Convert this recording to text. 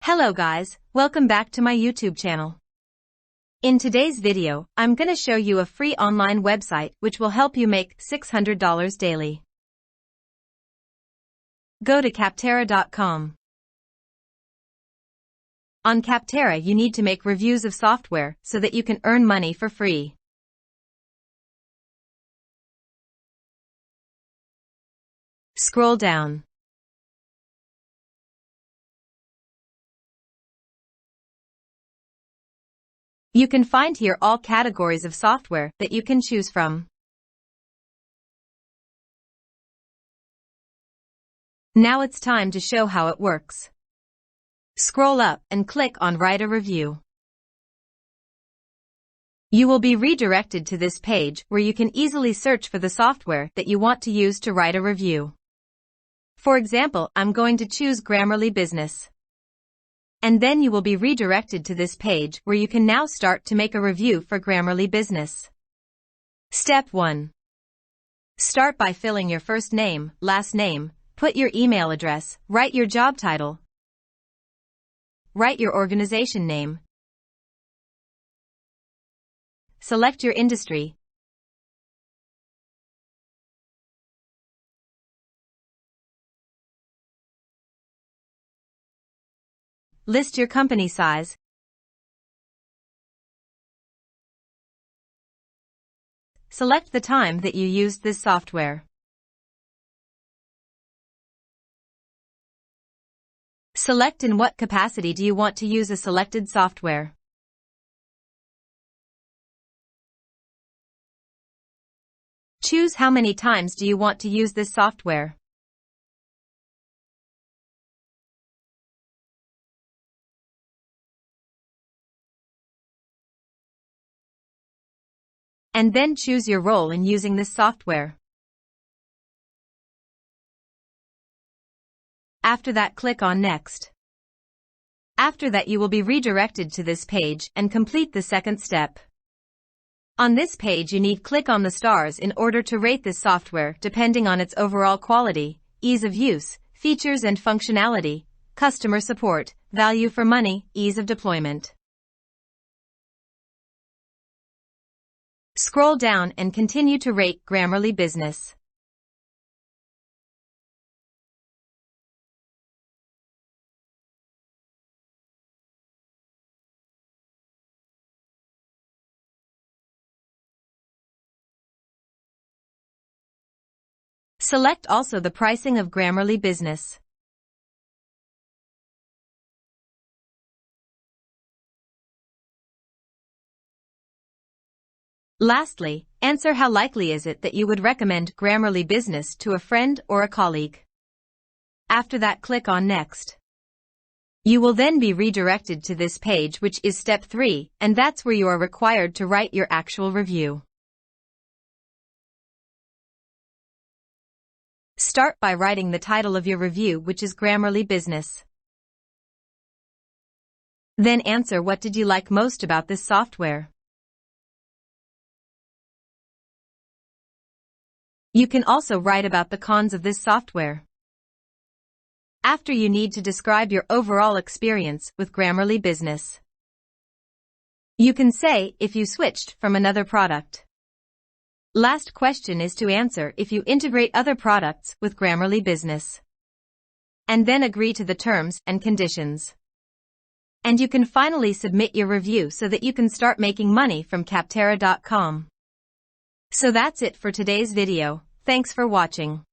Hello guys, welcome back to my YouTube channel. In today's video, I'm gonna show you a free online website which will help you make $600 daily. Go to Capterra.com. On Capterra you need to make reviews of software so that you can earn money for free. Scroll down. You can find here all categories of software that you can choose from. Now it's time to show how it works. Scroll up and click on Write a Review. You will be redirected to this page where you can easily search for the software that you want to use to write a review. For example, I'm going to choose Grammarly Business. And then you will be redirected to this page where you can now start to make a review for Grammarly Business. Step 1. Start by filling your first name, last name, put your email address, write your job title, write your organization name, select your industry, list your company size, select the time that you used this software. Select in what capacity do you want to use a selected software. Choose how many times do you want to use this software. And then choose your role in using this software. After that, click on Next. After that, you will be redirected to this page and complete the second step. On this page, you need click on the stars in order to rate this software depending on its overall quality, ease of use, features and functionality, customer support, value for money, ease of deployment. Scroll down and continue to rate Grammarly Business. Select also the pricing of Grammarly Business. Lastly, answer how likely is it that you would recommend Grammarly Business to a friend or a colleague. After that, click on Next. You will then be redirected to this page, which is step 3, and that's where you are required to write your actual review. Start by writing the title of your review, which is Grammarly Business. Then answer what did you like most about this software. You can also write about the cons of this software. After, you need to describe your overall experience with Grammarly Business. You can say if you switched from another product. Last question is to answer if you integrate other products with Grammarly Business. And then agree to the terms and conditions. And you can finally submit your review so that you can start making money from Capterra.com. So that's it for today's video. Thanks for watching.